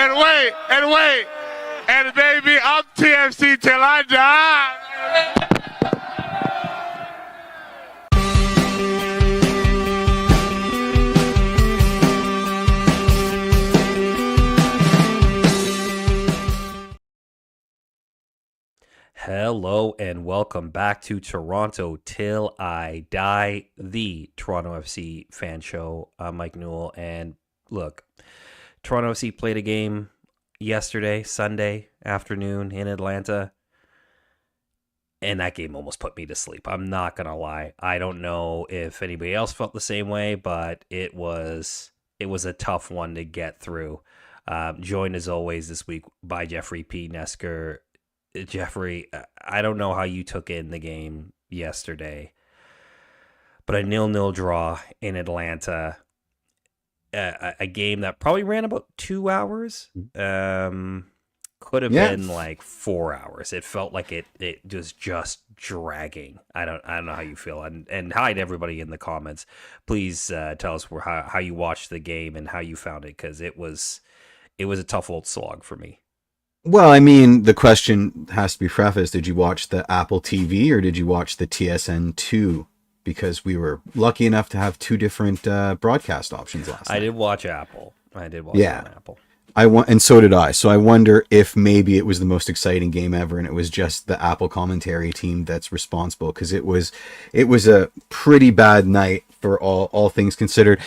And baby, I'm TFC till I die. Hello and welcome back to Toronto Till I Die, the Toronto FC fan show. I'm Mike Newell, and look, Toronto FC played a game yesterday, Sunday afternoon in Atlanta, and that game almost put me to sleep. I'm not going to lie. I don't know if anybody else felt the same way, but it was a tough one to get through. Joined as always this week by Jeffrey P. Nesker. Jeffrey, I don't know how you took in the game yesterday, but a 0-0 draw in Atlanta, a game that probably ran about 2 hours, could have been like 4 hours. It felt like it was just dragging. I don't know how you feel, and hi to everybody in the comments. Please tell us how you watched the game and how you found it, because it was a tough old slog for me. Well, I mean, the question has to be prefaced. Did you watch the Apple TV or did you watch the TSN2? Because we were lucky enough to have two different broadcast options last night. I did watch Apple. I did watch on Apple. And so did I. So I wonder if maybe it was the most exciting game ever and it was just the Apple commentary team that's responsible, because it was a pretty bad night for all things considered.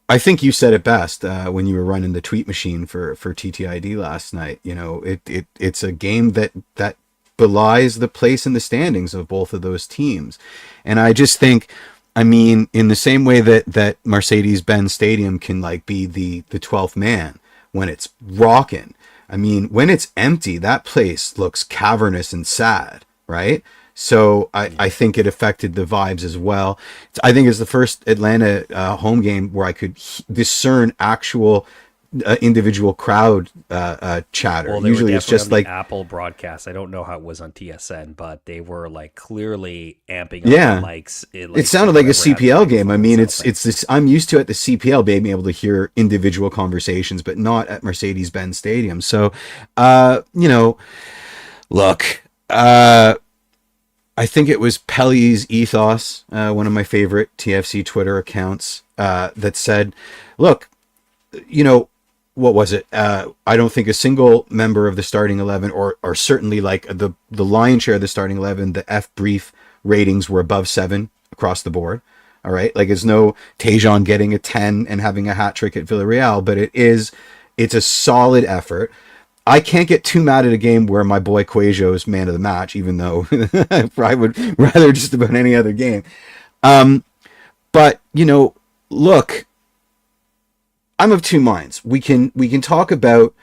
I think you said it best when you were running the tweet machine for TTID last night. You know, it's a game that belies the place in the standings of both of those teams. And I just think, I mean, in the same way that Mercedes-Benz Stadium can like be the 12th man when it's rocking. I mean, when it's empty, that place looks cavernous and sad, right? So I think it affected the vibes as well. I think it's the first Atlanta home game where I could discern actual individual crowd chatter. Well, usually it's just like Apple broadcast. I don't know how it was on TSN, but they were like clearly amping up the mics. It sounded like a CPL game. I mean, it's this. I'm used to at the CPL being able to hear individual conversations, but not at Mercedes-Benz Stadium. So, look. I think it was Pelly's Ethos, one of my favorite TFC Twitter accounts, that said, look, what was it? I don't think a single member of the starting 11, or certainly like the lion's share of the starting 11, the F brief ratings were above 7 across the board. All right. Like, it's no Tejan getting a 10 and having a hat trick at Villarreal, but it's a solid effort. I can't get too mad at a game where my boy Quajo is man of the match, even though I would rather just about any other game. But, look, I'm of two minds. We can talk about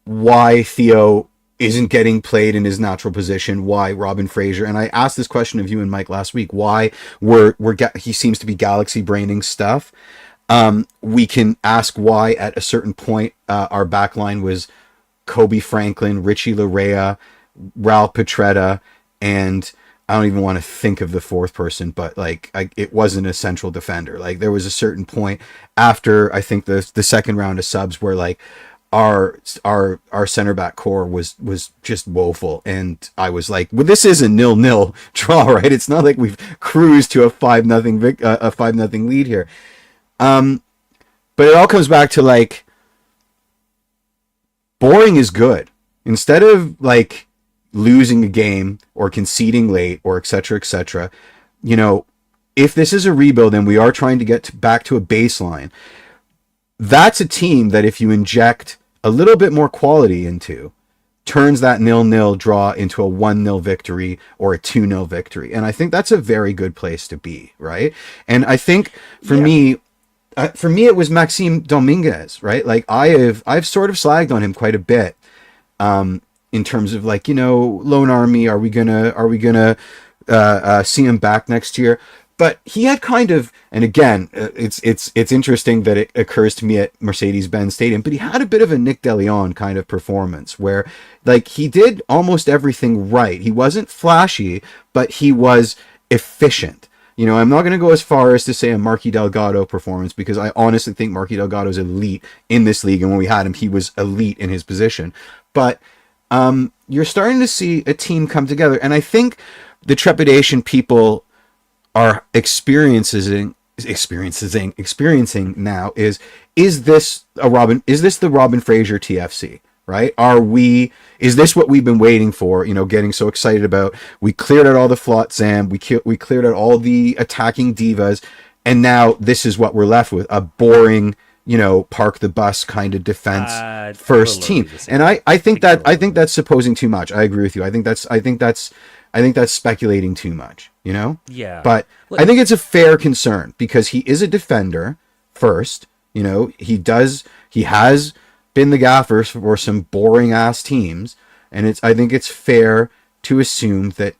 why Theo isn't getting played in his natural position, why Robin Fraser, and I asked this question of you and Mike last week, why he seems to be galaxy braining stuff. We can ask why at a certain point our backline was Kobe Franklin, Richie Larea, Raul Petretta, and I don't even want to think of the fourth person, but it wasn't a central defender. Like, there was a certain point after I think the second round of subs where like our center back core was just woeful, and I was like, well, this is a 0-0 draw, right? It's not like we've cruised to a 5-0 lead here. But it all comes back to like, boring is good. Instead of like losing a game or conceding late or et cetera, if this is a rebuild and we are trying to get back to a baseline, that's a team that if you inject a little bit more quality into, turns that 0-0 draw into a 1-0 victory or a 2-0 victory. And I think that's a very good place to be, right? And I think for me, it was Maxime Dominguez, right? Like, I've sort of slagged on him quite a bit, in terms of like, Lone Army. Are we gonna see him back next year? But he had kind of, and again, it's interesting that it occurs to me at Mercedes-Benz Stadium, but he had a bit of a Nick DeLeon kind of performance where like he did almost everything right. He wasn't flashy, but he was efficient. I'm not going to go as far as to say a Marky Delgado performance, because I honestly think Marky Delgado is elite in this league. And when we had him, he was elite in his position. But you're starting to see a team come together. And I think the trepidation people are experiencing now is this the Robin Fraser TFC, right? Is this what we've been waiting for, getting so excited about? We cleared out all the Flotsam, we cleared out all the attacking divas, and now this is what we're left with, a boring, park the bus kind of defense first team. And I think that's supposing too much. I agree with you. I think that's speculating too much, Yeah. But I think it's a fair concern, because he is a defender first. He has been the gaffer for some boring ass teams, and I think it's fair to assume that,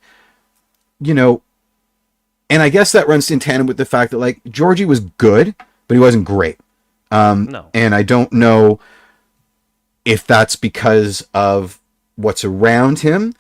and I guess that runs in tandem with the fact that, like, Georgie was good, but he wasn't great. No. And I don't know if that's because of what's around him,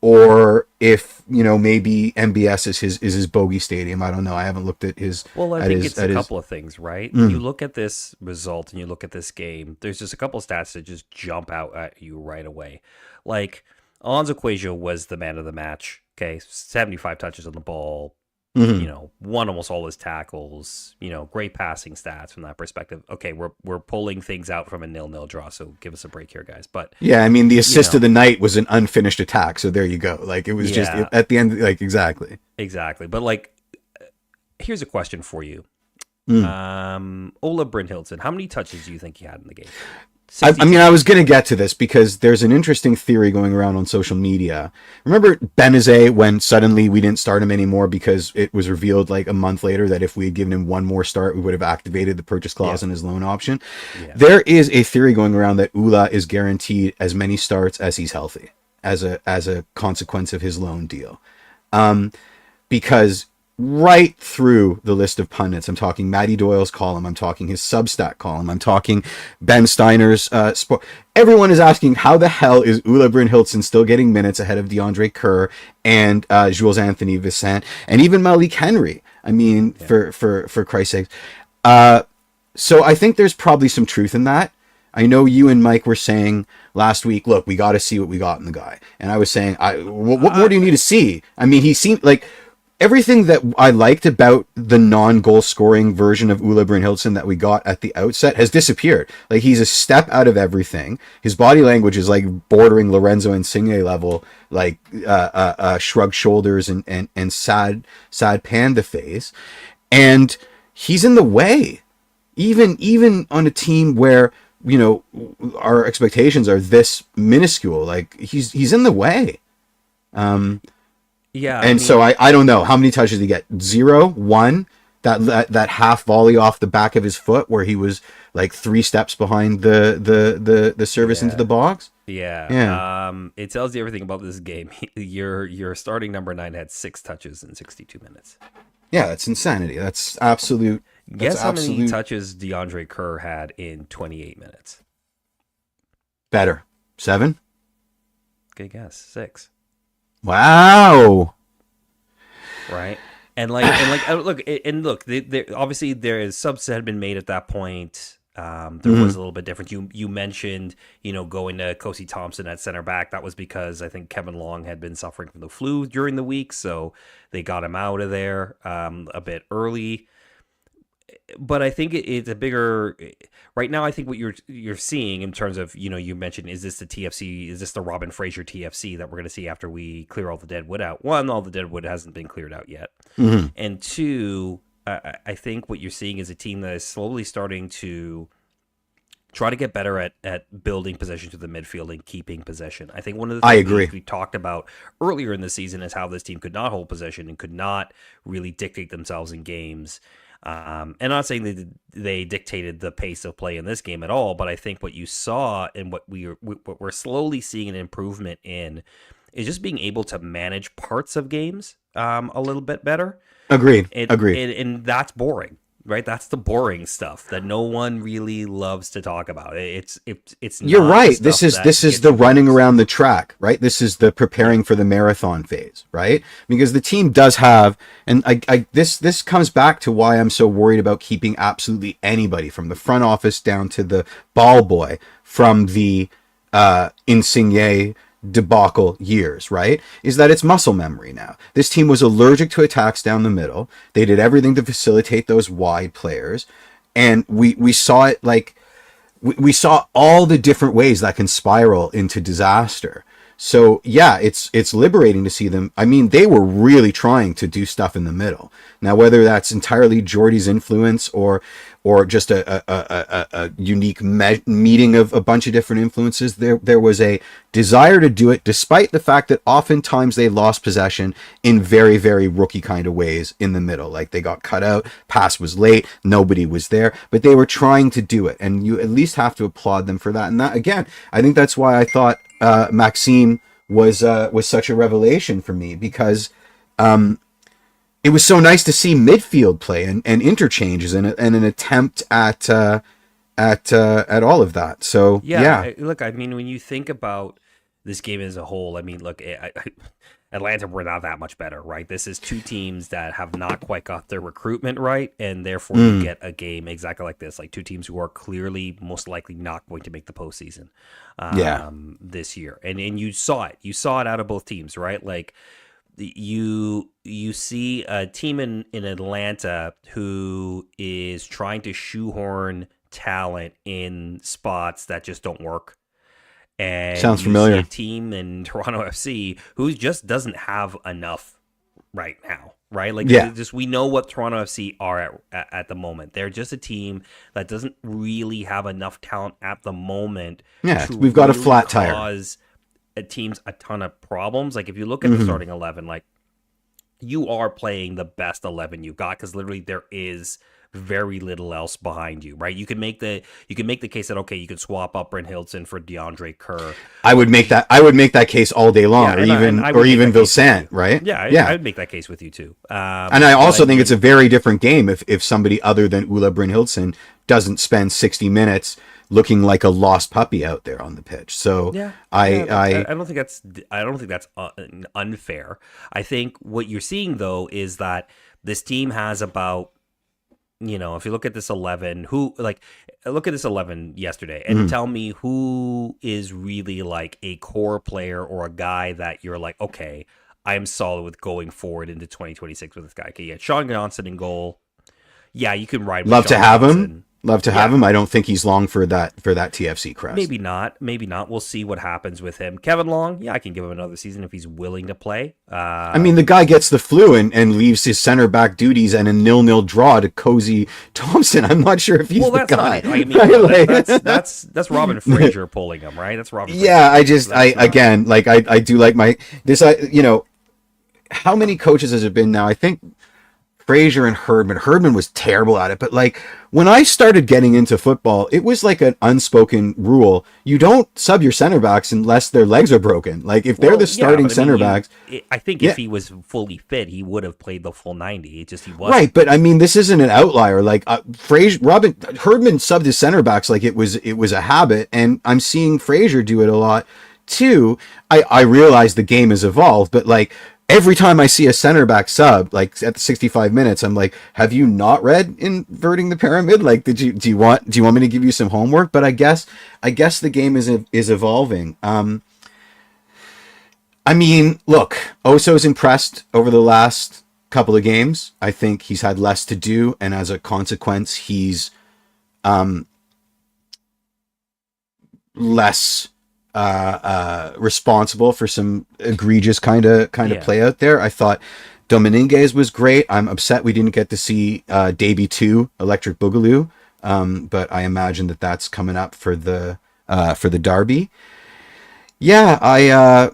or if maybe MBS is his bogey stadium. I don't know. I haven't looked at his. Well, I think it's a couple of things, right? You look at this result and you look at this game. There's just a couple of stats that just jump out at you right away. Like, Alonso Cuejo was the man of the match. Okay, 75 touches on the ball. Won almost all his tackles. Great passing stats from that perspective. Okay, we're pulling things out from a 0-0 draw, so give us a break here, guys. But yeah, I mean, the assist of the night was an unfinished attack, so there you go. Like, it was just at the end, like, exactly. But, like, here's a question for you. Ola Brynhildsen, how many touches do you think he had in the game? I was going to get to this, because there's an interesting theory going around on social media. Remember Benazet, when suddenly we didn't start him anymore because it was revealed like a month later that if we had given him one more start, we would have activated the purchase clause on his loan option? Yeah. There is a theory going around that Ula is guaranteed as many starts as he's healthy as a consequence of his loan deal. Because right through the list of pundits, I'm talking Matty Doyle's column, I'm talking his Substack column, I'm talking Ben Steiner's sport. Everyone is asking, how the hell is Ula Brynhildsen still getting minutes ahead of DeAndre Kerr and Jules Anthony Vicent and even Malik Henry? I mean, for Christ's sake. So I think there's probably some truth in that. I know you and Mike were saying last week, look, we got to see what we got in the guy. And I was saying, what more do you need to see? I mean, he seemed like everything that I liked about the non-goal scoring version of Ula Brynhildsen that we got at the outset has disappeared. Like, he's a step out of everything. His body language is like bordering Lorenzo Insigne level, like shrugged shoulders and sad panda face. And he's in the way, even on a team where, our expectations are this minuscule. Like, he's in the way. Yeah, and so I don't know how many touches did he get. 0, 1. That half volley off the back of his foot where he was like 3 steps behind the service into the box. Yeah. It tells you everything about this game. Your starting number 9 had 6 touches in 62 minutes. Yeah, that's insanity. That's absolute. Guess how many touches DeAndre Kerr had in 28 minutes? Better. 7? Good guess. 6. Wow. Right. And look, obviously there is subs that had been made at that point. There was a little bit different. You mentioned, going to Kosi Thompson at center back. That was because I think Kevin Long had been suffering from the flu during the week, so they got him out of there a bit early. But I think it's a bigger right now. I think what you're seeing in terms of, you mentioned, is this the TFC? Is this the Robin Fraser TFC that we're going to see after we clear all the dead wood out? One, all the dead wood hasn't been cleared out yet, and 2, I think what you're seeing is a team that is slowly starting to try to get better at building possession to the midfield and keeping possession. I think one of the things we talked about earlier in the season is how this team could not hold possession and could not really dictate themselves in games. And I'm not saying that they dictated the pace of play in this game at all, but I think what you saw and what we're slowly seeing an improvement in is just being able to manage parts of games a little bit better. Agreed. And that's boring. right? That's the boring stuff that no one really loves to talk about. It's You're not the right. stuff that This is gets the you running excited. around the track, right? This is the preparing for the marathon phase, right? Because the team does have, and this comes back to why I'm so worried about keeping absolutely anybody from the front office down to the ball boy from the Insigne debacle years, right? Is that it's muscle memory now. This team was allergic to attacks down the middle. They did everything to facilitate those wide players, and we saw it like we saw all the different ways that can spiral into disaster. So yeah, it's liberating to see them. I mean, they were really trying to do stuff in the middle. Now, whether that's entirely Jordy's influence or just a unique meeting of a bunch of different influences, there was a desire to do it, despite the fact that oftentimes they lost possession in very, very rookie kind of ways in the middle. Like they got cut out, pass was late, nobody was there, but they were trying to do it, and you at least have to applaud them for that. And that, again, I think that's why I thought Maxime was such a revelation for me, because it was so nice to see midfield play and interchanges and an attempt at all of that. So yeah. Look, I mean, when you think about this game as a whole, I mean, look, Atlanta were not that much better, right? This is two teams that have not quite got their recruitment right, and therefore you get a game exactly like this, like two teams who are clearly most likely not going to make the postseason this year. And you saw it. You saw it out of both teams, right? Like you see a team in Atlanta who is trying to shoehorn talent in spots that just don't work. And sounds familiar. See a team in Toronto FC who just doesn't have enough right now, right? Like, just we know what Toronto FC are at the moment. They're just a team that doesn't really have enough talent at the moment. Yeah, to we've got really a flat tire. Cause teams a ton of problems. Like if you look at the starting 11, like you are playing the best 11 you got, because literally there is very little else behind you, right? You can make the case that okay, you could swap up Brent Hilton for DeAndre Kerr. I would make that case all day long, or even Vilsaint, right? Yeah, I would make that case with you too. And I also think it's a very different game if somebody other than Ula Brynhildsen doesn't spend 60 minutes looking like a lost puppy out there on the pitch. So I don't think that's unfair. I think what you're seeing though is that this team has about, if you look at this 11, look at this 11 yesterday and tell me who is really like a core player or a guy that you're like, okay, I'm solid with going forward into 2026 with this guy. Okay, yeah, Sean Johnson in goal. Yeah, you can ride with love Sean to have Johnson. him. Love to have him. I don't think he's long for that TFC crest. Maybe not. We'll see what happens with him. Kevin Long, yeah, I can give him another season if he's willing to play. I mean, the guy gets the flu and leaves his center back duties and a 0-0 draw to Cozy Thompson. I'm not sure if he's the guy. That's Robin Fraser pulling him, right? That's Robin. Yeah, Fraser. I do like how many coaches has it been now? I think Fraser and Herdman. Herdman was terrible at it, but like when I started getting into football, it was like an unspoken rule: you don't sub your center backs unless their legs are broken. Like if they're the starting center backs, I think if he was fully fit, he would have played the full 90. It just he wasn't. Right, but I mean, this isn't an outlier. Like Herdman subbed his center backs like it was a habit, and I'm seeing Fraser do it a lot too. I realize the game has evolved, but like. Every time I see a center back sub, like at the 65 minutes, I'm like, have you not read Inverting the Pyramid? Like, do you want me to give you some homework? But I guess the game is evolving. I mean, look, Oso's impressed over the last couple of games. I think he's had less to do, and as a consequence, he's less responsible for some egregious kind of play out there. I thought Dominguez was great. I'm upset we didn't get to see Davey 2 Electric Boogaloo, but I imagine that's coming up for the derby. Yeah,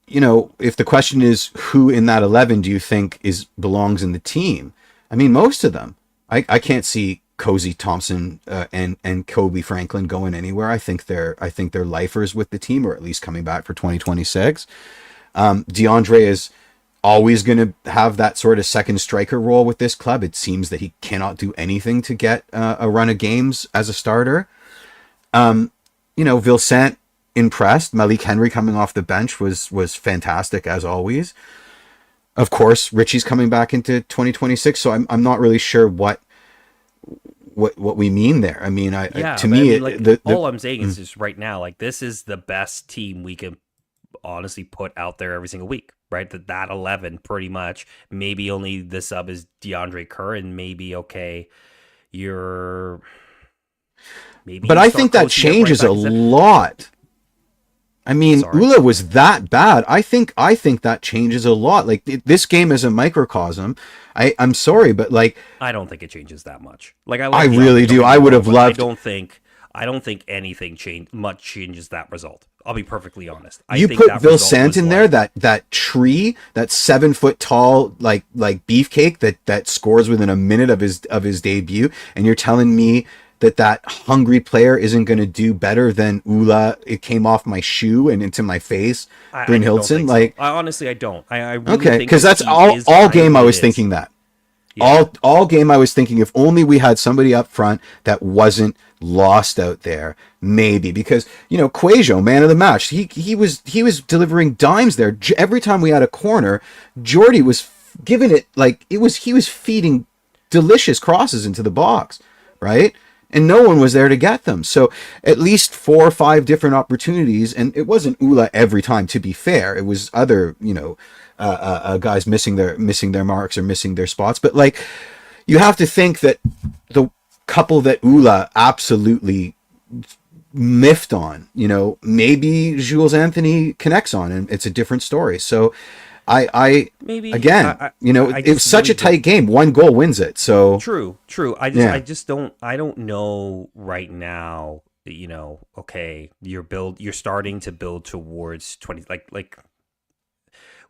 if the question is who in that 11 do you think belongs in the team? I mean, most of them. I can't see Cozy Thompson and Kobe Franklin going anywhere. I think they're lifers with the team, or at least coming back for 2026. DeAndre is always going to have that sort of second striker role with this club. It seems that he cannot do anything to get a run of games as a starter. Vilcent impressed. Malik Henry coming off the bench was fantastic as always. Of course, Richie's coming back into 2026, so I'm not really sure what we mean there. I mean, all I'm saying is just right now, like, this is the best team we can honestly put out there every single week, right? That 11 pretty much. Maybe only the sub is DeAndre Kerr, and maybe but I think that changes a lot. I mean, Ula was that bad. I think that changes a lot. Like, this game is a microcosm. I'm sorry, but like, I don't think it changes that much. Like, I really do. I would have loved. I don't think anything changes that result. I'll be perfectly honest. You put Vilcent in there, that tree, that 7 foot tall like beefcake that scores within a minute of his debut, and you're telling me that hungry player isn't going to do better than Ula. It came off my shoe and into my face. Brynhildsen, like, I honestly, I don't. I really okay, because that's all game I was thinking that. Yeah. All game I was thinking, if only we had somebody up front that wasn't lost out there, maybe, because Quajo, man of the match, he was delivering dimes there every time we had a corner. Jordy was giving it like he was feeding delicious crosses into the box, right? And no one was there to get them. So at least 4 or 5 different opportunities, and it wasn't Ula every time, to be fair. It was other guys missing their marks or missing their spots. But like, you have to think that the couple that Ula absolutely miffed on, maybe Jules Anthony connects on, and it's a different story. So it was such a tight game. 1 goal wins it. So true. I don't know right now. Okay, you're starting to build towards 20.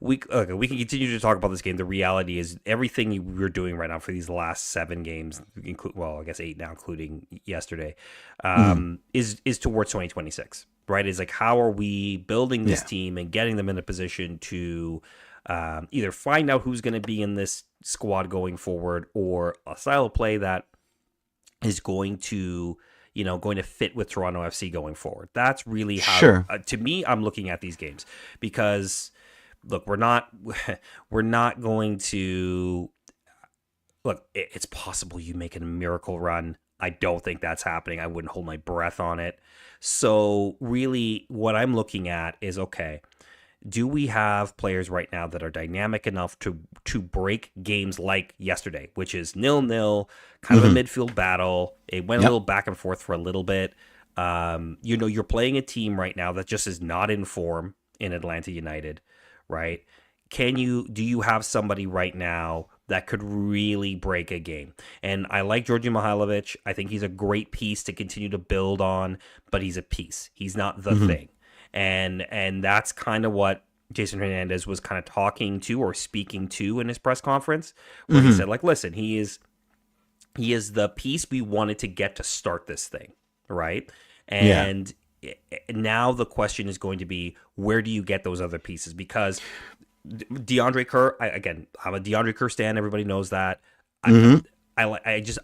We can continue to talk about this game. The reality is, everything we're doing right now for these last 7 games, I guess 8 now, including yesterday, is towards 2026. Right? Is like, how are we building this team and getting them in a position to either find out who's going to be in this squad going forward, or a style of play that is going to fit with Toronto FC going forward. That's really how, to me, I'm looking at these games, because look, we're not going to look. It's possible you make a miracle run. I don't think that's happening. I wouldn't hold my breath on it. So really, what I'm looking at is, okay, do we have players right now that are dynamic enough to break games like yesterday, which is 0-0, kind of a midfield battle. It went a little back and forth for a little bit. You're playing a team right now that just is not in form in Atlanta United, right? Do you have somebody right now that could really break a game? And I like Georgi Mihailovic. I think he's a great piece to continue to build on, but he's a piece. He's not the thing. And that's kind of what Jason Hernandez was kind of talking to or speaking to in his press conference, where he said, like, listen, he is the piece we wanted to get to start this thing, right? And now the question is going to be, where do you get those other pieces? Because DeAndre Kerr, I'm a DeAndre Kerr stan. Everybody knows that. I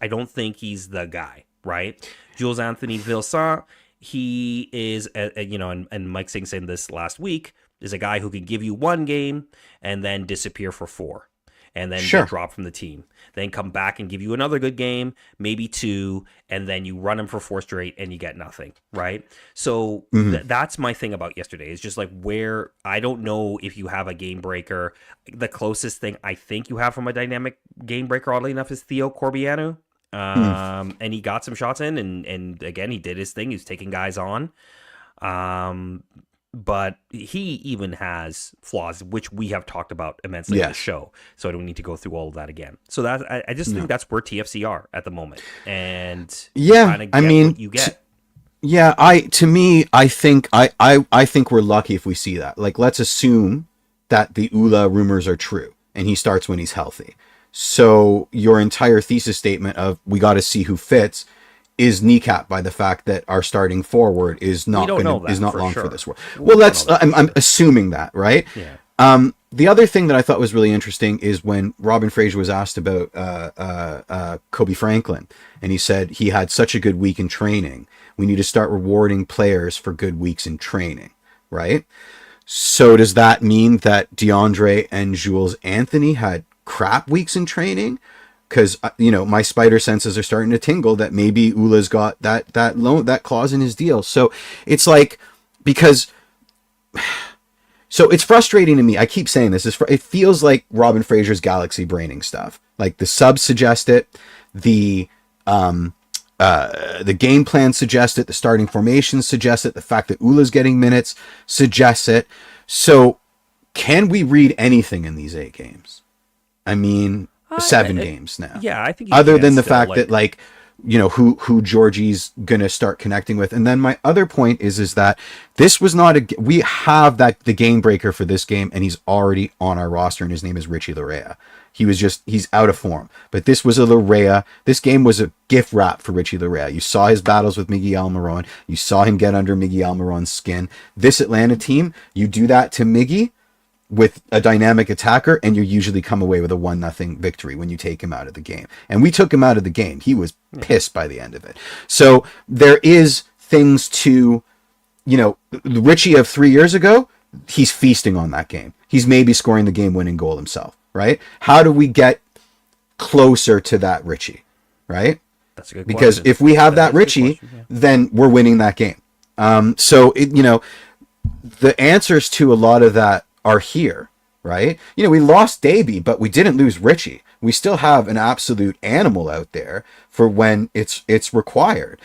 don't think he's the guy, right? Jules Anthony Vilcent, he is, and Mike Singh said this last week, is a guy who can give you 1 game and then disappear for 4. And then get dropped from the team. Then come back and give you another good game, maybe 2, and then you run him for 4 straight and you get nothing, right? So that's my thing about yesterday. It's just like, where I don't know if you have a game breaker. The closest thing I think you have from a dynamic game breaker, oddly enough, is Theo Corbianu. And he got some shots in, and again, he did his thing. He was taking guys on. But he even has flaws, which we have talked about immensely in the show. So I don't need to go through all of that again. So that I just think that's where TFC are at the moment. And what you get. I think we're lucky if we see that. Like, let's assume that the Ula rumors are true and he starts when he's healthy. So your entire thesis statement of we got to see who fits is kneecapped by the fact that our starting forward is not long for this world. Well, I'm assuming that, right? Yeah. the other thing that I thought was really interesting is when Robin Fraser was asked about Kobe Franklin, and he said he had such a good week in training. We need to start rewarding players for good weeks in training, right? So does that mean that DeAndre and Jules Anthony had crap weeks in training? Because my spider senses are starting to tingle that maybe Ula's got that clause in his deal. So it's like, because. So it's frustrating to me. I keep saying this. It feels like Robin Fraser's galaxy braining stuff. Like the subs suggest it, the game plan suggests it, the starting formation suggests it, the fact that Ula's getting minutes suggests it. So can we read anything in these 8 games? I mean, 7 games now. Yeah, I think. Other than the fact that who Georgie's gonna start connecting with. And then my other point is that this was not we have the game breaker for this game, and he's already on our roster, and his name is Richie Larea. He's out of form. But this was a Larea. This game was a gift wrap for Richie Larea. You saw his battles with Miggy Almiron. You saw him get under Miggy Almiron's skin. This Atlanta team, you do that to Miggy with a dynamic attacker, and you usually come away with a 1-0 victory when you take him out of the game. And we took him out of the game. He was pissed by the end of it. So there is things to, Richie of 3 years ago, he's feasting on that game. He's maybe scoring the game-winning goal himself, right? How do we get closer to that Richie, right? That's a good because question. If we have that Richie, then we're winning that game. The answers to a lot of that are here, right? We lost Davey, but we didn't lose Richie. We still have an absolute animal out there for when it's required.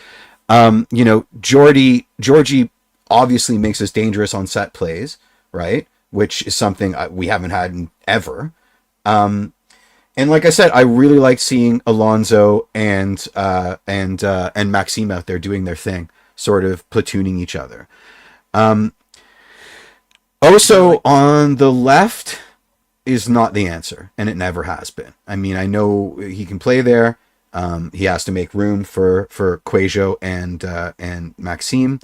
Georgie obviously makes us dangerous on set plays, right? Which is something we haven't had in ever. And like I said, I really like seeing Alonso and Maxime out there doing their thing, sort of platooning each other. Oso on the left is not the answer, and it never has been. I mean, I know he can play there. He has to make room for Cuejo and Maxime.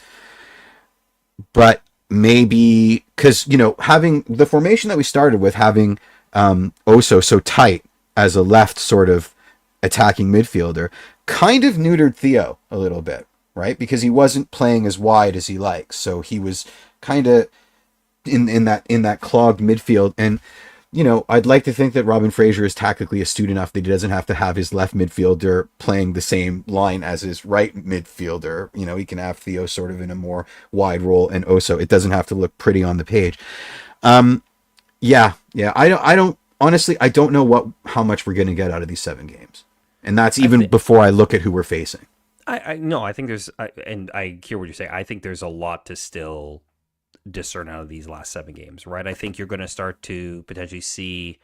But maybe, because, having the formation that we started with, having Oso so tight as a left sort of attacking midfielder, kind of neutered Theo a little bit, right? Because he wasn't playing as wide as he likes. So he was kind of in that clogged midfield. And I'd like to think that Robin Fraser is tactically astute enough that he doesn't have to have his left midfielder playing the same line as his right midfielder. He can have Theo sort of in a more wide role, and Oso. It doesn't have to look pretty on the page. I don't honestly, I don't know how much we're going to get out of these 7 games, and that's even before I look at who we're facing. I think there's, and I hear what you're saying. I think there's a lot to still discern out of these last 7 games, right? I think you're going to start to potentially see,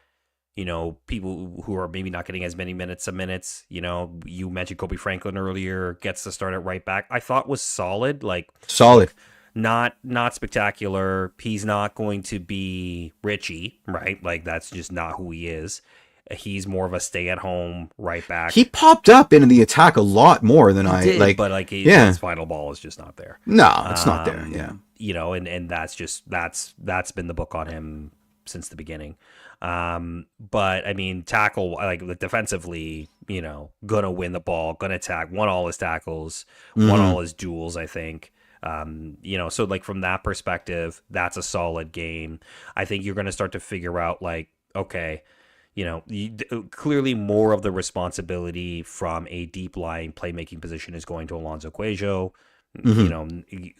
people who are maybe not getting as many minutes. You mentioned Kobe Franklin earlier, gets to start at right back. I thought was solid. Not spectacular. He's not going to be Richie, right? Like, that's just not who he is. He's more of a stay-at-home right back. He popped up into the attack a lot more than his final ball is just not there. No, it's not there. Yeah, and that's been the book on him since the beginning. But I mean, tackle, like defensively, gonna win the ball, gonna attack, won all his tackles, won all his duels, I think. So like from that perspective, that's a solid game. I think you're gonna start to figure out, like, okay, clearly more of the responsibility from a deep lying playmaking position is going to Alonso Cuejo.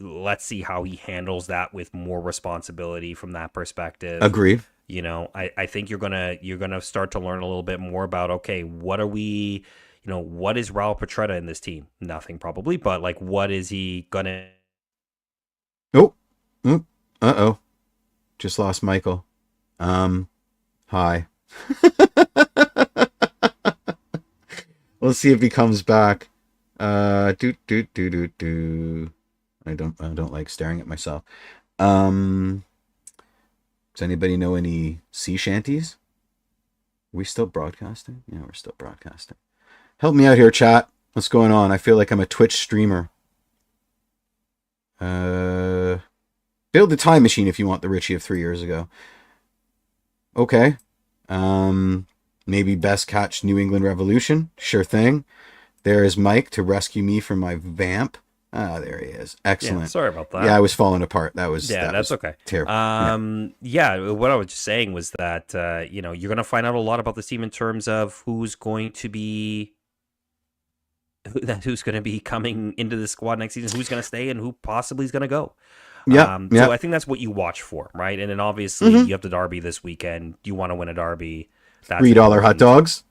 Let's see how he handles that with more responsibility from that perspective. Agree. I think you're gonna start to learn a little bit more about, okay, what are we, what is Raul Petretta in this team? Nothing probably, but like, what is he gonna? Just lost Michael. Hi. We'll see if he comes back. I don't like staring at myself. Does anybody know any sea shanties? Are we still broadcasting? Yeah, we're still broadcasting. Help me out here, chat. What's going on? I feel like I'm a Twitch streamer. Build the time machine if you want the Richie of 3 years ago. Okay. Maybe best catch New England Revolution. Sure thing. There is Mike to rescue me from my vamp. Ah, there he is. Excellent. Yeah, sorry about that. Yeah, I was falling apart. That's okay. Terrible. What I was just saying was that you're going to find out a lot about this team in terms of who's going to be coming into the squad next season, who's going to stay, and who possibly is going to go. So I think that's what you watch for, right? And then obviously you have the derby this weekend. You want to win a derby. That's $3 hot dogs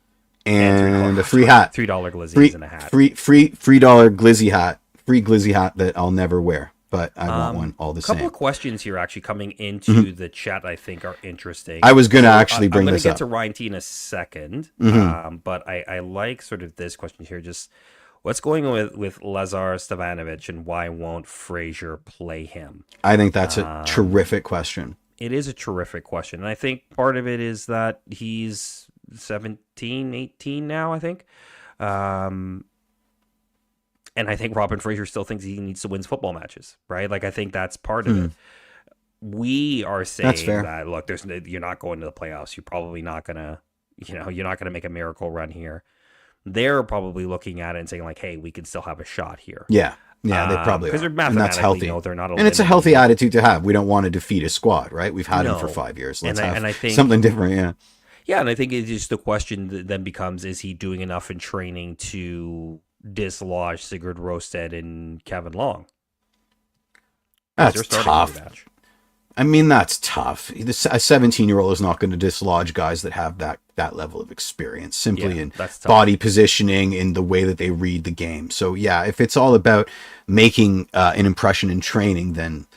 and a free hat. $3 glizzies and a hat. $3 glizzy hat. Free glizzy hat that I'll never wear, but I want one all the same. A couple of questions here actually coming into the chat I think are interesting. I was going to actually bring this up. I'm going to get to Ryan T in a second, but I like sort of this question here. Just what's going on with Lazar Stevanovic and why won't Frazier play him? I think that's a terrific question. It is a terrific question. And I think part of it is that he's 17, 18 now, I think. And I think Robin Fraser still thinks he needs to win football matches, right? Like, I think that's part of it. We are saying that, look, you're not going to the playoffs. You're probably not going to, you're not going to make a miracle run here. They're probably looking at it and saying, like, hey, we can still have a shot here. Yeah, they probably are. Because they're mathematically, they're not. And it's a healthy attitude to have. We don't want to defeat a squad, right? We've had him for 5 years. Let's have something different, yeah. Yeah, and I think it's just the question that then becomes, is he doing enough in training to dislodge Sigurd Rosted and Kevin Long? That's tough. I mean, that's tough. A 17-year-old is not going to dislodge guys that have that level of experience, simply in body positioning, in the way that they read the game. So yeah, if it's all about making an impression in training, then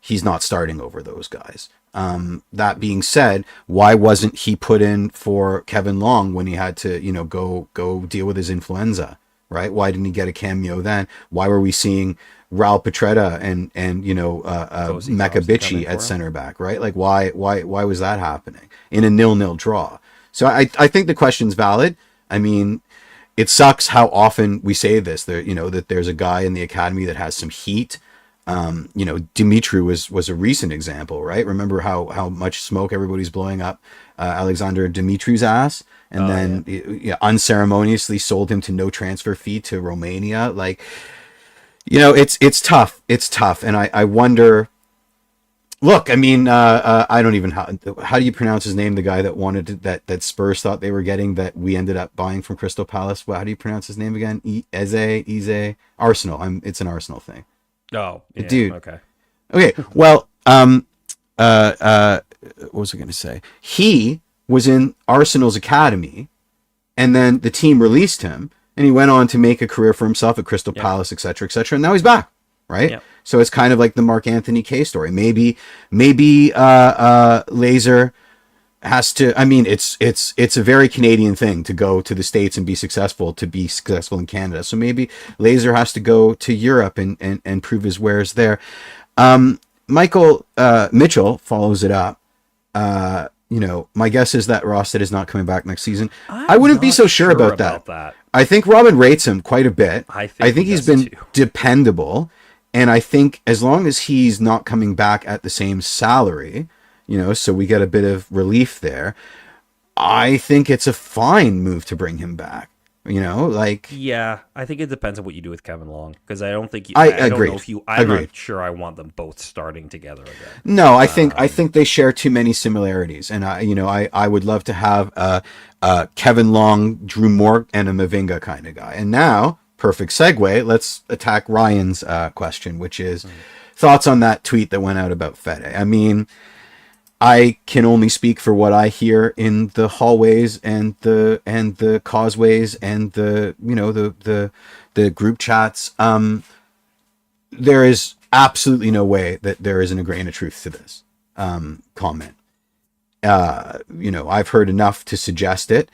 he's not starting over those guys. That being said, why wasn't he put in for Kevin Long when he had to, go deal with his influenza? Right? Why didn't he get a cameo then? Why were we seeing Raul Petretta and Mecca Bitchy at center back? Right? Like, why was that happening in a 0-0 draw? So I think the question's valid. I mean, it sucks how often we say this. That there's a guy in the academy that has some heat. Dimitri was a recent example, right? Remember how much smoke everybody's blowing up Alexander Dimitri's ass, and then unceremoniously sold him to no transfer fee to Romania. Like, it's tough. It's tough, and I wonder. Look, I mean, I don't even how do you pronounce his name? The guy that wanted that Spurs thought they were getting, that we ended up buying from Crystal Palace. How do you pronounce his name again? Eze Arsenal. It's an Arsenal thing. Oh, yeah, dude. Okay. Well, what was I going to say? He was in Arsenal's academy, and then the team released him, and he went on to make a career for himself at Crystal Palace, etc., etc. And now he's back, right? Yep. So it's kind of like the Mark Anthony K story. Maybe Laser has to. I mean, it's a very Canadian thing to go to the States and be successful in Canada. So maybe Laser has to go to Europe and prove his wares there. Michael Mitchell follows it up. My guess is that Rosted is not coming back next season. I wouldn't be so sure about that. I think Robin rates him quite a bit. I think he's been dependable, and I think as long as he's not coming back at the same salary, so we get a bit of relief there, I think it's a fine move to bring him back. Yeah, I think it depends on what you do with Kevin Long, because I don't think I agree. I'm not sure I want them both starting together again. No, I think they share too many similarities, and I would love to have a Kevin Long, Drew Moore, and a Mavinga kind of guy. And now, perfect segue. Let's attack Ryan's question, which is thoughts on that tweet that went out about Fede. I mean, I can only speak for what I hear in the hallways and the causeways and the group chats. There is absolutely no way that there isn't a grain of truth to this comment. I've heard enough to suggest it.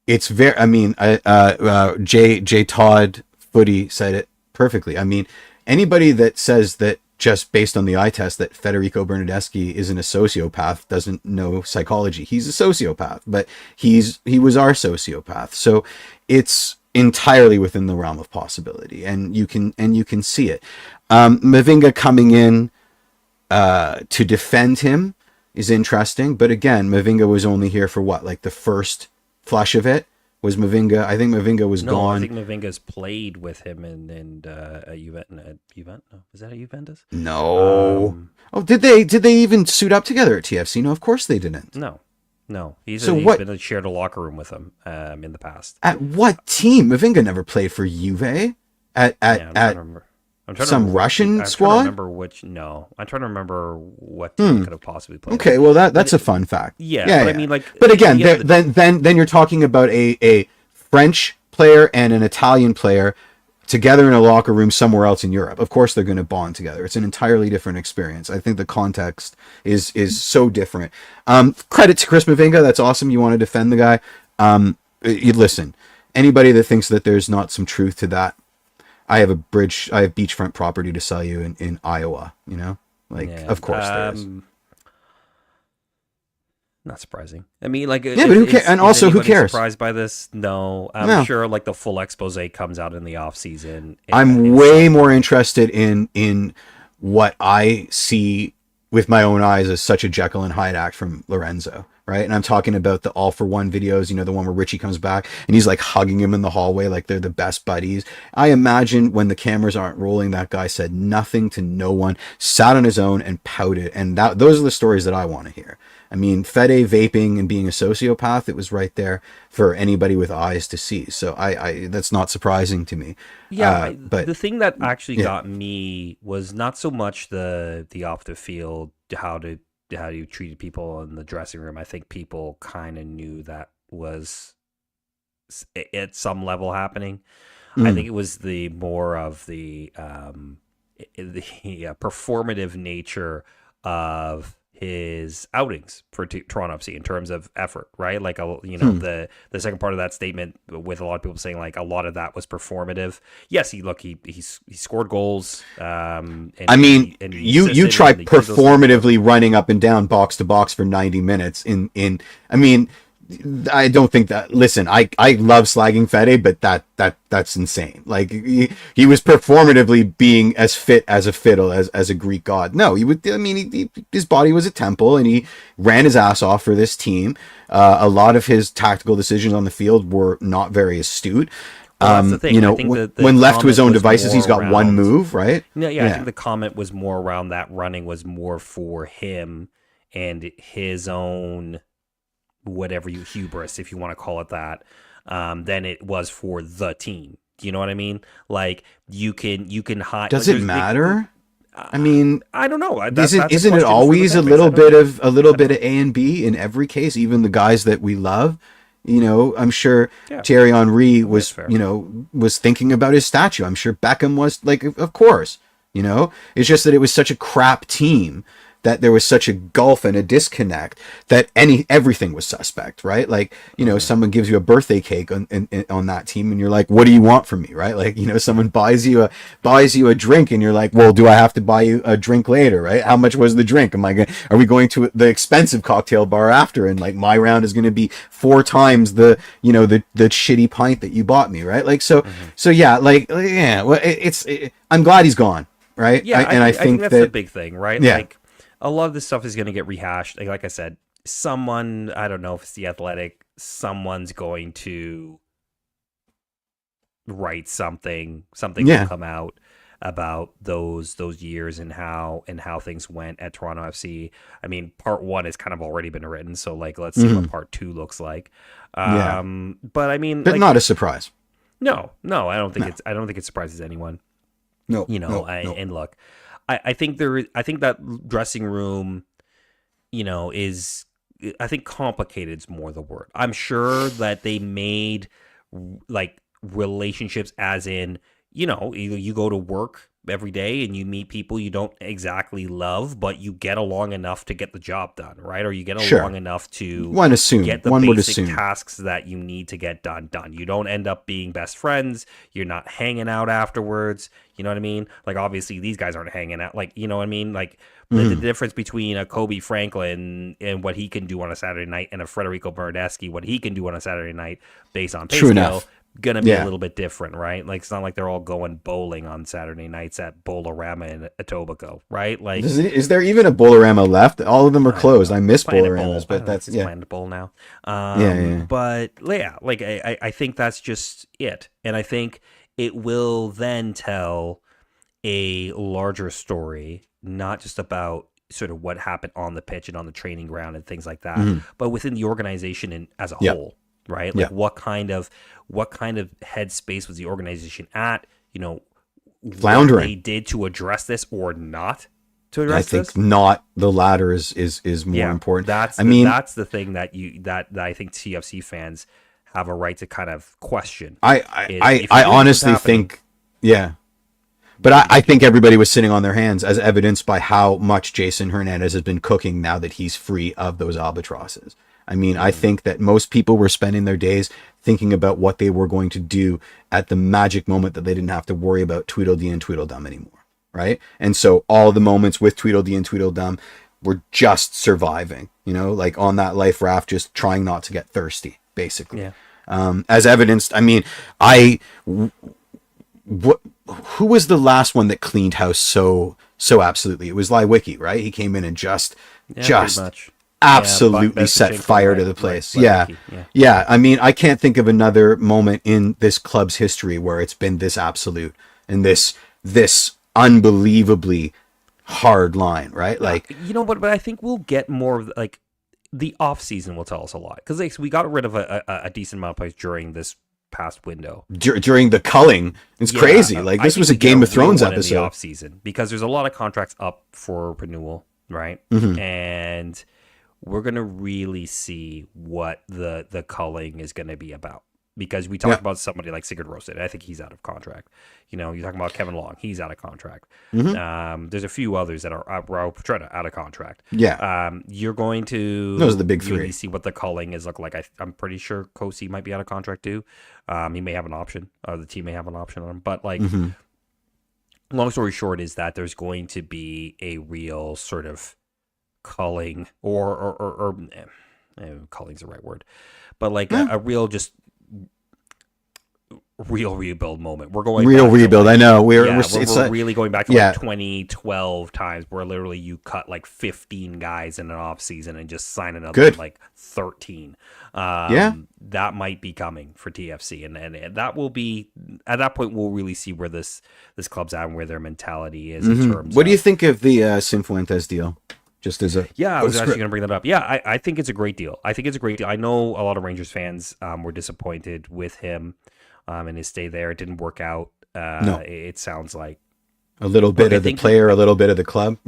It's very. I mean, J Todd Footy said it perfectly. I mean, anybody that says that, just based on the eye test, that Federico Bernardeschi isn't a sociopath doesn't know psychology. He's a sociopath, but he was our sociopath. So it's entirely within the realm of possibility, and you can see it. Mavinga coming in to defend him, is interesting. But again, Mavinga was only here for what, like the first flush of it was Mavinga. I think Mavinga was gone. I think Mavinga's played with him at Juventus. No, is that at Juventus? No. Did they even suit up together at TFC? No, of course they didn't. No. He's been shared a locker room with him in the past. At what team? Mavinga never played for Juve. At some Russian squad? I'm trying to remember what team could have possibly played. Okay, well that's a fun fact. Yeah. I mean, but again, then you're talking about a French player and an Italian player together in a locker room somewhere else in Europe. Of course, they're going to bond together. It's an entirely different experience. I think the context is so different. Credit to Chris Mavinga. That's awesome. You want to defend the guy. You listen. Anybody that thinks that there's not some truth to that, I have beachfront property to sell you in Iowa, of course there is. Not surprising. I mean, but who cares? And also, who cares? Surprised by this? No. I'm sure the full expose comes out in the off season. I'm way more interested in what I see with my own eyes as such a Jekyll and Hyde act from Lorenzo. Right. And I'm talking about the All for One videos, the one where Richie comes back and he's like hugging him in the hallway like they're the best buddies. I imagine when the cameras aren't rolling, that guy said nothing to no one, sat on his own and pouted. And those are the stories that I want to hear. I mean, Fede vaping and being a sociopath, it was right there for anybody with eyes to see. So I that's not surprising to me. Yeah, but the thing that actually got me was not so much the off the field, how you treated people in the dressing room. I think people kind of knew that was at some level happening. I think it was the more of the performative nature of his outings for Toronto FC in terms of effort, right? The second part of that statement, with a lot of people saying a lot of that was performative. Yes, he scored goals. You try performatively running up and down box to box for 90 minutes I don't think that. Listen, I love slagging Fede, but that's insane. He was performatively being as fit as a fiddle as a Greek god. No, his body was a temple, and he ran his ass off for this team. A lot of his tactical decisions on the field were not very astute. Well, that's the thing. When left to his own devices, he's got one move, right? I think the comment was more around that running was more for him and his own hubris, if you want to call it that, than it was for the team. Do you know what I mean? You can hide. Does it matter? I don't know. Isn't it always a little bit of A and B in every case? Even the guys that we love, I'm sure Thierry Henry was, was thinking about his statue. I'm sure Beckham was, of course, it's just that it was such a crap team that there was such a gulf and a disconnect that everything was suspect, right? Someone gives you a birthday cake on that team and you're like, what do you want from me, right? Someone buys you a drink and you're like, well, do I have to buy you a drink later, right? How much was the drink? Are we going to the expensive cocktail bar after? And my round is going to be 4 times the shitty pint that you bought me, right? I'm glad he's gone, right? Yeah, I think that's the big thing, right? Yeah. A lot of this stuff is going to get rehashed. Like I said, someone, I don't know if it's The Athletic, someone's going to write something will come out about those years and how things went at Toronto FC. Part 1 has kind of already been written, so let's see what part 2 looks like. But not a surprise. No, I don't think it surprises anyone. No, and look, I think that dressing room, is, I think complicated's more the word. I'm sure that they made relationships, as in, you go to work every day and you meet people you don't exactly love, but you get along enough to get the job done, right? Or you get along enough to get the basic tasks that you need to get done. You don't end up being best friends. You're not hanging out afterwards. You know what I mean? Obviously these guys aren't hanging out. You know what I mean? The difference between a Kobe Franklin and what he can do on a Saturday night and a Federico Bernardeschi, what he can do on a Saturday night based on pay scale, gonna be a little bit different, right? Like it's not like they're all going bowling on Saturday nights at Bolarama in Etobicoke, right? Like, is there even a Bolarama left? All of them are closed. I miss Boloramas, but that's Planet Bowl now. Yeah. But yeah, like I think that's just it, and I think it will then tell a larger story, not just about sort of what happened on the pitch and on the training ground and things like that, but within the organization and as a whole, right? Like what kind of headspace was the organization at? You know, floundering. What they did to address this or not to address this? I think not. The latter is more important. That's the thing that I think TFC fans have a right to kind of question. I honestly think, but I think everybody was sitting on their hands, as evidenced by how much Jason Hernandez has been cooking now that he's free of those albatrosses. I mean, I think that most people were spending their days thinking about what they were going to do at the magic moment that they didn't have to worry about Tweedledee and Tweedledum anymore, right? And so all the moments with Tweedledee and Tweedledum were just surviving, you know, like on that life raft, just trying not to get thirsty, basically. Yeah. As evidenced, I mean, who was the last one that cleaned house so absolutely? It was Lewicki, right? He came in and just absolutely set fire to the place. Yeah. I mean, I can't think of another moment in this club's history where it's been this absolute and this unbelievably hard line, right? Like, you know, but I think we'll get more of like the off season will tell us a lot, because like, we got rid of a decent amount of players during this past window during the culling. It's crazy. Like, this was a Game of Thrones episode. In the off season, because there's a lot of contracts up for renewal, right? And we're gonna really see what the culling is gonna be about, because we talked about somebody like Sigurd Rosted. I think he's out of contract. You know, you're talking about Kevin Long, he's out of contract. There's a few others that are out of contract. You're going to those are the big really three. See what the culling is look like. I'm pretty sure Kosi might be out of contract too. He may have an option. The team may have an option on him. But like, long story short is that there's going to be a real sort of culling or culling's the right word, but like a real just real rebuild moment. We're going real rebuild. Like, I know we're really going back to like 2012 times where literally you cut like 15 guys in an off season and just sign another like 13. That might be coming for TFC, and that will be at that point we'll really see where this club's at and where their mentality is in terms. What do you think of the Cifuentes deal? Just as a I was actually going to bring that up. I think it's a great deal. I know a lot of Rangers fans were disappointed with him and his stay there. It didn't work out. No. It sounds like a little bit of the player, a little bit of the club.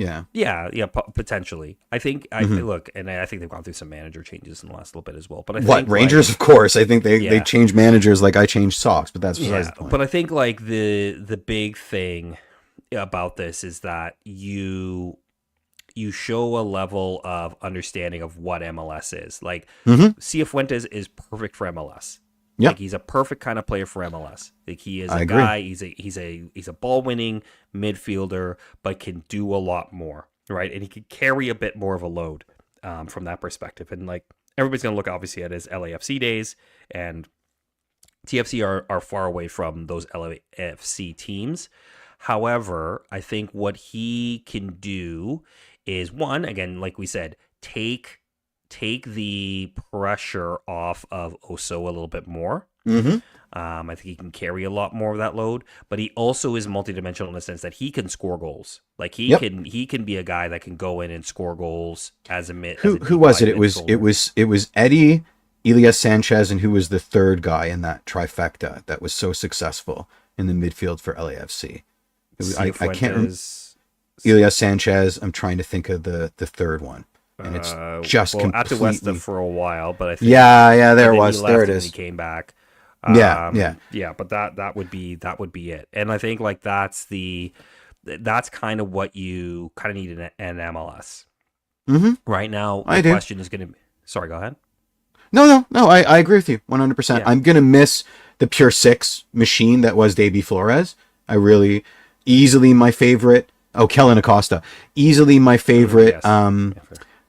Potentially. I think look, and I think they've gone through some manager changes in the last little bit as well. But I think Rangers, of course. I think they change managers like I changed socks, but that's besides the point. But I think like the big thing about this is that you show a level of understanding of what MLS is. Like, Cifuentes is perfect for MLS. Yeah, like, he's a perfect kind of player for MLS. Like, he is a guy. He's a ball winning midfielder, but can do a lot more, right? And he can carry a bit more of a load from that perspective. And like, everybody's gonna look obviously at his LAFC days, and TFC are far away from those LAFC teams. However, I think what he can do is, one, again, like we said, take the pressure off of Oso a little bit more. I think he can carry a lot more of that load, but he also is multidimensional in the sense that he can score goals. Like he can be a guy that can go in and score goals as a mid. Who was it? It was Eddie, Elias Sanchez, and who was the third guy in that trifecta that was so successful in the midfield for LAFC? I can't remember. Elias Sanchez. I'm trying to think of the third one, and it's just completely... at the West for a while, but I think there it is. He came back. But that would be it. And I think like that's kind of what you kind of need in an MLS right now. The question is going to be. Sorry, go ahead. No. I agree with you 100%. I'm going to miss the pure six machine that was Davy Flores. Easily my favorite. Oh, Kellen Acosta. Easily my favorite of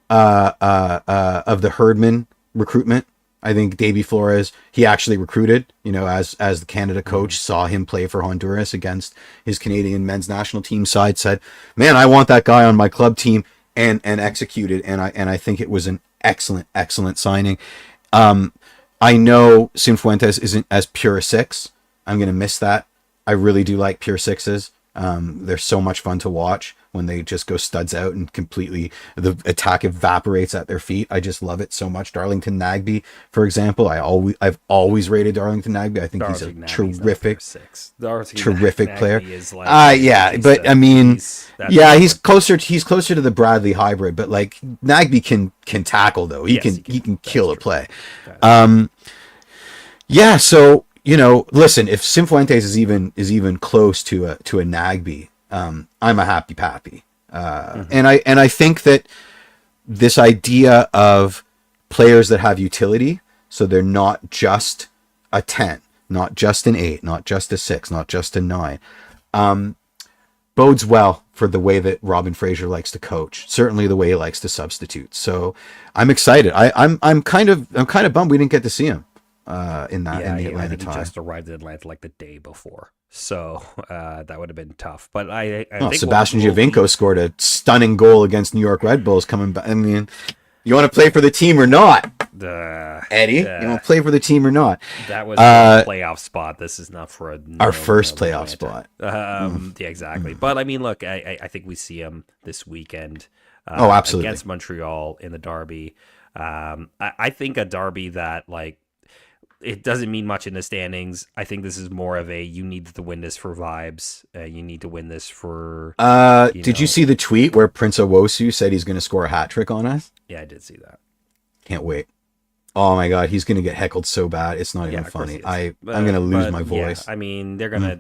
the Herdman recruitment I think Davy Flores, he actually recruited, as the Canada coach, saw him play for Honduras against his Canadian men's national team side, said, man, I want that guy on my club team, and executed. And I think it was an excellent signing. I know Cifuentes isn't as pure a six. I'm going to miss that. I really do like pure sixes. They're so much fun to watch when they just go studs out and completely the attack evaporates at their feet. I just love it so much. Darlington Nagbe, for example, I've always rated Darlington Nagbe. I think he's a terrific player. But I mean, he's closer to the Bradley hybrid, but like Nagbe can tackle though. He can kill a play. So listen, if Cifuentes is even close to a Nagbe, I'm a happy pappy. And I think that this idea of players that have utility, so they're not just a 10, not just an 8, not just a 6, not just a 9, bodes well for the way that Robin Fraser likes to coach. Certainly the way he likes to substitute. So I'm excited. I'm kind of bummed we didn't get to see him in the Atlanta tie. He just arrived in Atlanta like the day before, so that would have been tough. But I think Sebastian Giovinco scored a stunning goal against New York Red Bulls coming back. I mean, you want to play for the team or not, Eddie? You want to play for the team or not? That was a playoff spot. This is not for our first playoff spot. Yeah, exactly. But I mean, look, I think we see him this weekend. Absolutely, against Montreal in the derby. I think a derby that it doesn't mean much in the standings. I think this is more of you need to win this for vibes. You need to win this for... Did you see the tweet where Prince Owosu said he's going to score a hat trick on us? Yeah, I did see that. Can't wait. Oh my God, he's going to get heckled so bad. It's not even funny. I'm going to lose my voice. Yeah, I mean, they're going to,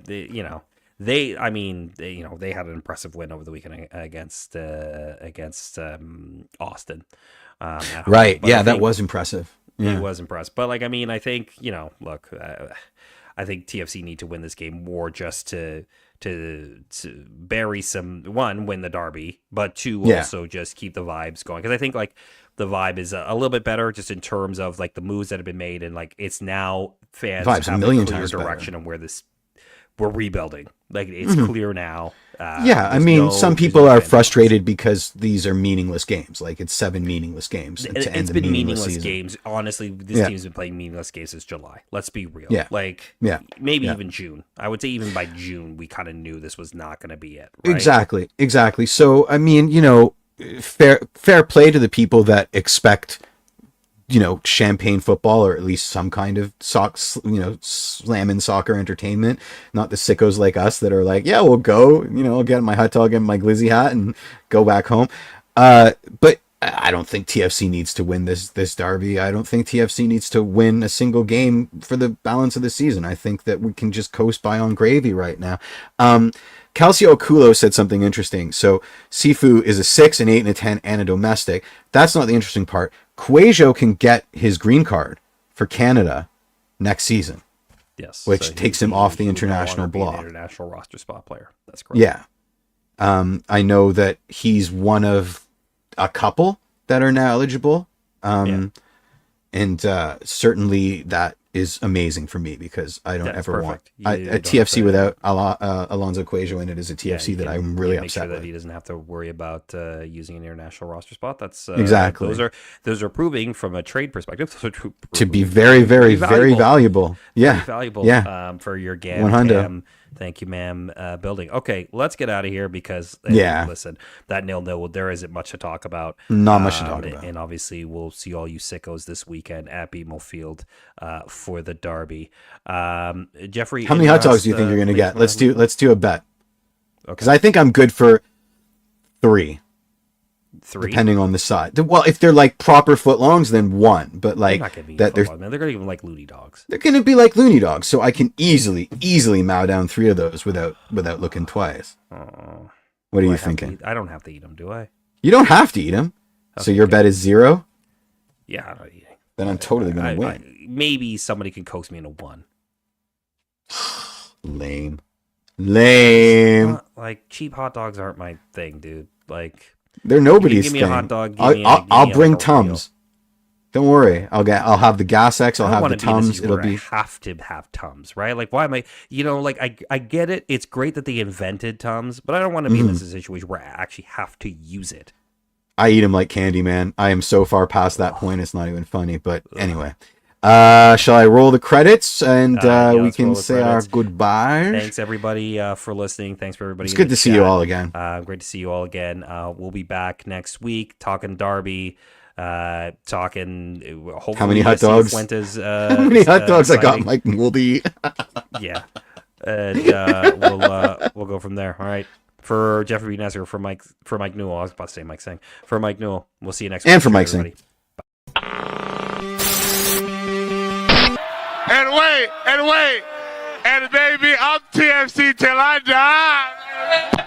they had an impressive win over the weekend against Austin. Right. Yeah, that was impressive. Yeah. He was impressed. But, I think, look, I think TFC need to win this game more just to bury win the derby, but two, also just keep the vibes going. Because I think, the vibe is a little bit better just in terms of, the moves that have been made. And, it's now fans have a clear direction on where we're rebuilding. It's clear now. Some people are frustrated because these are meaningless games. It's 7 meaningless games to end the meaningless season. Games. Honestly, this team's been playing meaningless games since July. Let's be real. Maybe even June. I would say even by June, we kind of knew this was not going to be it. Right? Exactly. So, I mean, fair play to the people that expect champagne football, or at least some kind of slamming soccer entertainment, not the sickos like us that are we'll go, I'll get my hot dog and my glizzy hat and go back home. But I don't think TFC needs to win this derby. I don't think TFC needs to win a single game for the balance of the season. I think that we can just coast by on gravy right now. Calcio Okulo said something interesting. So Sifu is a 6, an 8, and a 10, and a domestic. That's not the interesting part. Cuejo can get his green card for Canada next season. Yes, which takes him off the international block. International roster spot player. That's correct. Yeah. I know that he's one of a couple that are now eligible. And certainly that is amazing for me because I don't ever want a TFC without Alonso Cuejo in it is a TFC that I'm really upset with. That he doesn't have to worry about using an international roster spot. That's exactly those are proving from a trade perspective to be very valuable. Yeah, very valuable. For your GAM. Thank you, ma'am. Building. Okay, let's get out of here because listen, that 0-0. There isn't much to talk about. Not much to talk about. And obviously, we'll see all you sickos this weekend at BMO Field for the derby. Jeffrey, how many hot dogs do you think you're going to get? Let's do a bet. Okay. Because I think I'm good for 3. 3, depending on the side. Well, if they're proper footlongs, then 1. But they're not gonna be they're going to be like loony dogs. They're going to be like loony dogs, so I can easily mow down 3 of those without looking twice. What are you thinking? I don't have to eat them, do I? You don't have to eat them. Okay, so your bet is 0. Yeah, I'm not eating. Then I'm totally going to win. Maybe somebody can coax me into 1. Lame. Cheap hot dogs aren't my thing, dude. They're nobody's give me thing. A hot dog. I'll bring Tums. Don't worry. I'll have the Gas X. I'll have the Tums. It'll be I have to have Tums, right? Like, why am I? Like, I get it. It's great that they invented Tums, but I don't want to be in this situation where I actually have to use it. I eat them like candy, man. I am so far past that point. It's not even funny. But anyway, shall I roll the credits and we can say our goodbyes? Thanks everybody for listening. Thanks for everybody. It's good to see you all again. Great to see you all again. We'll be back next week talking Derby. Talking. Hopefully how many hot dogs? Fuentes, how many hot dogs I got, Mike Mouldy? Yeah, and we'll go from there. All right. For Jeffrey Nesser, for Mike Newell. I was about to say Mike Singh. For Mike Newell, we'll see you next week. And for Mike Singh. And wait, and baby, I'm TFC till I die.